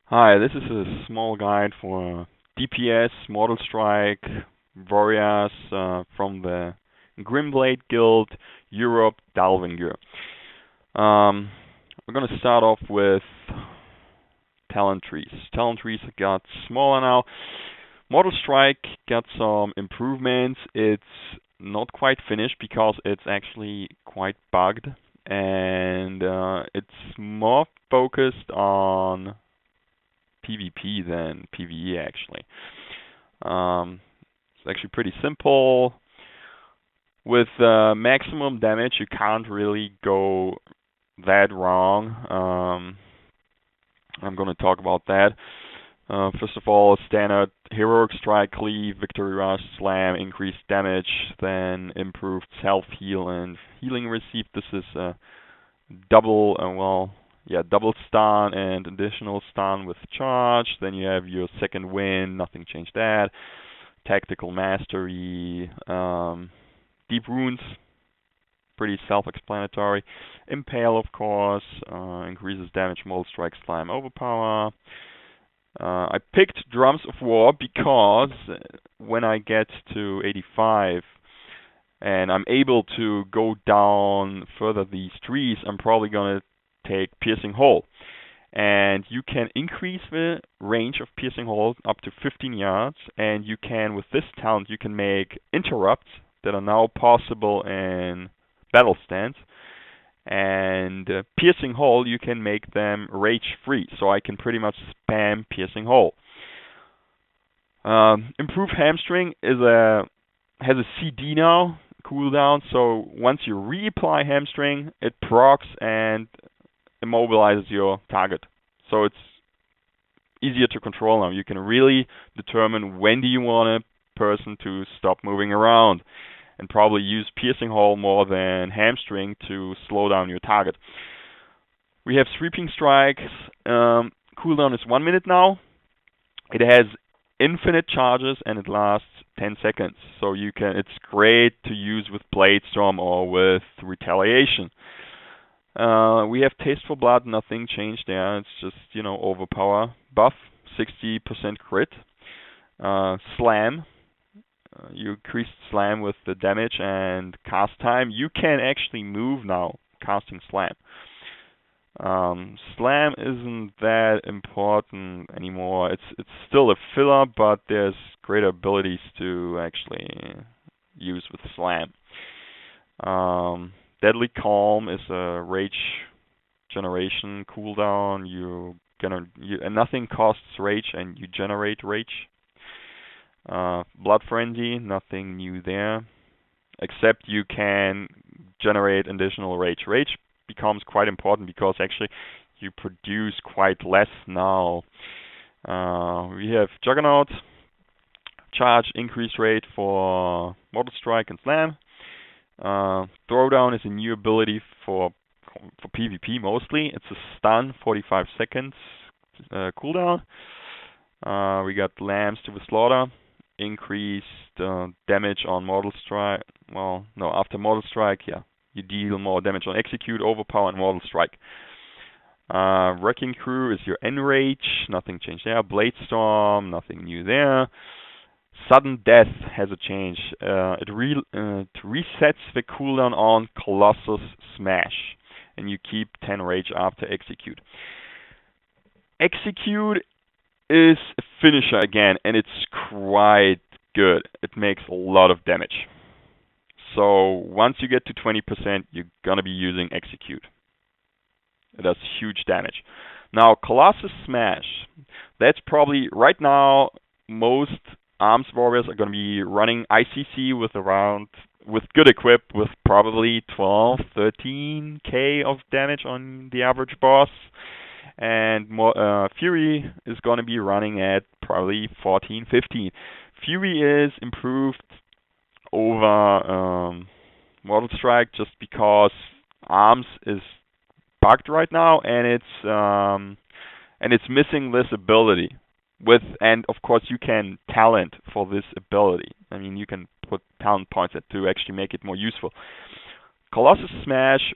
Hi, this is a small guide for DPS Mortal Strike warriors from the Grimblade Guild Europe Dalvinger. We're going to start off with talent trees. Talent trees got smaller now. Mortal Strike got some improvements. It's not quite finished because it's actually quite bugged, and it's more focused on PvP than PvE actually. It's actually pretty simple. With maximum damage, you can't really go that wrong. I'm going to talk about that. First of all, standard heroic strike, cleave, victory rush, slam, increased damage, then improved self heal and healing received. This is a double, double stun and additional stun with charge. Then you have your second wind, nothing changed that. Tactical mastery, deep wounds, pretty self-explanatory. Impale, of course, increases damage, mold strike, slime, overpower. I picked Drums of War because when I get to 85 and I'm able to go down further these trees, I'm probably going to take Piercing Hole. And you can increase the range of Piercing Hole up to 15 yards, and you can, with this talent, you can make interrupts that are now possible in battle stance. And Piercing Hole, you can make them rage-free, so I can pretty much spam Piercing Hole. Improved Hamstring has a CD now, cooldown, so once you reapply Hamstring, it procs and immobilizes your target. So it's easier to control now. You can really determine when do you want a person to stop moving around, and probably use Piercing Hole more than Hamstring to slow down your target. We have Sweeping Strikes. Cooldown is 1 minute now. It has infinite charges and it lasts 10 seconds. So it's great to use with Blade Storm or with Retaliation. We have Taste for Blood. Nothing changed there. It's just, overpower. Buff, 60% crit. Slam. You increase slam with the damage and cast time. You can actually move now, casting slam. Slam isn't that important anymore. It's still a filler, but there's greater abilities to actually use with slam. Deadly Calm is a rage generation cooldown. And nothing costs rage, and you generate rage. Blood Frenzy, nothing new there, except you can generate additional rage. Rage becomes quite important because actually you produce quite less now. We have Juggernaut, charge increase rate for Mortal Strike and Slam. Throwdown is a new ability for PvP mostly. It's a stun, 45 seconds cooldown. We got Lambs to the Slaughter. Increased damage on Mortal Strike. Well, no, after Mortal Strike, you deal more damage on Execute, Overpower, and Mortal Strike. Wrecking Crew is your Enrage. Nothing changed there. Blade Storm, nothing new there. Sudden Death has a change. It resets the cooldown on Colossus Smash, and you keep 10 rage after Execute. Execute is a finisher again, and it's quite good. It makes a lot of damage. So once you get to 20%, you're going to be using Execute. It does huge damage. Now, Colossus Smash, that's probably, right now, most Arms Warriors are going to be running ICC with good equip, with probably 12, 13k of damage on the average boss. And Fury is going to be running at probably 14, 15. Fury is improved over Mortal Strike just because Arms is bugged right now, and it's missing this ability. And of course you can talent for this ability. I mean, you can put talent points to actually make it more useful. Colossus Smash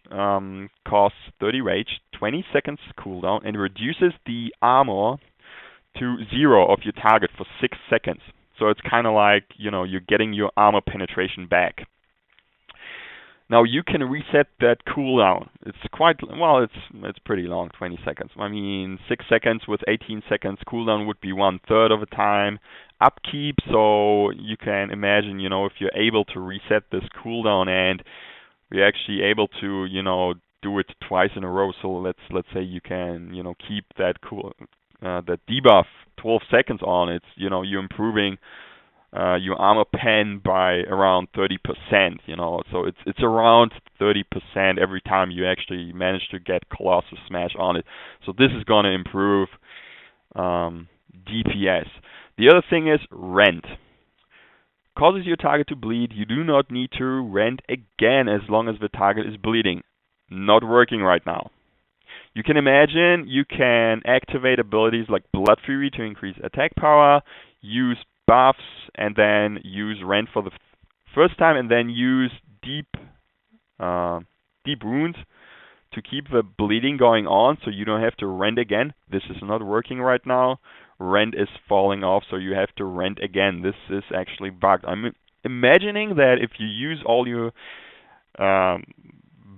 costs 30 rage, 20 seconds cooldown, and reduces the armor to 0 of your target for 6 seconds. So it's kind of like, you're getting your armor penetration back. Now you can reset that cooldown. It's it's pretty long, 20 seconds. I mean, 6 seconds with 18 seconds cooldown would be 1/3 of the time upkeep. So you can imagine, if you're able to reset this cooldown and you're actually able to, do it twice in a row. So let's say you can, keep that that debuff 12 seconds on. It's, you're improving your armor pen by around 30%, so it's around 30% every time you actually manage to get Colossus Smash on it. So this is going to improve DPS. The other thing is rend. Causes your target to bleed. You do not need to rend again as long as the target is bleeding. Not working right now. You can imagine you can activate abilities like Blood Fury to increase attack power, use buffs, and then use rend for the first time, and then use deep wounds to keep the bleeding going on, so you don't have to rend again. This is not working right now. Rend is falling off, so you have to rend again. This is actually bugged. I'm imagining that if you use all your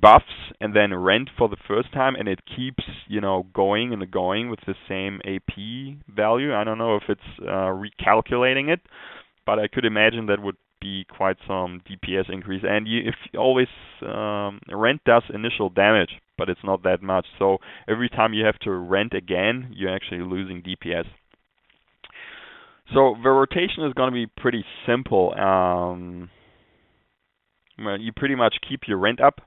buffs and then rend for the first time, and it keeps, going and going with the same AP value. I don't know if it's recalculating it, but I could imagine that would be quite some DPS increase. And if always rend does initial damage, but it's not that much. So every time you have to rend again, you're actually losing DPS. So the rotation is going to be pretty simple. You pretty much keep your rend up.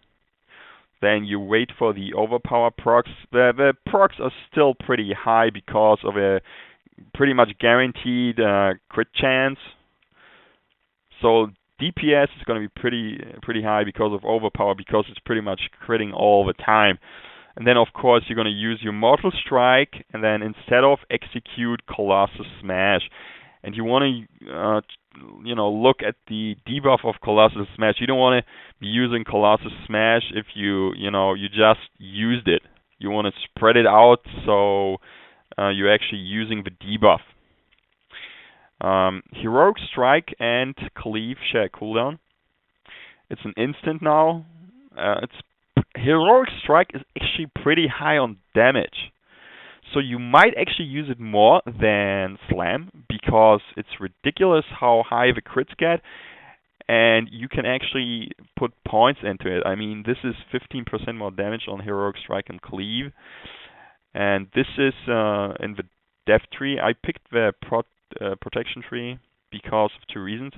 Then you wait for the overpower procs. The procs are still pretty high because of a pretty much guaranteed crit chance. So DPS is going to be pretty high because of overpower, because it's pretty much critting all the time. And then of course you're going to use your Mortal Strike, and then instead of execute Colossus Smash. And you want to look at the debuff of Colossus Smash. You don't want to be using Colossus Smash if you just used it. You want to spread it out so you're actually using the debuff. Heroic Strike and Cleave share cooldown. It's an instant now. Heroic Strike is actually pretty high on damage. So you might actually use it more than Slam, because it's ridiculous how high the crits get, and you can actually put points into it. I mean, this is 15% more damage on Heroic Strike and Cleave, and this is in the Death Tree. I picked the Protection Tree because of 2 reasons.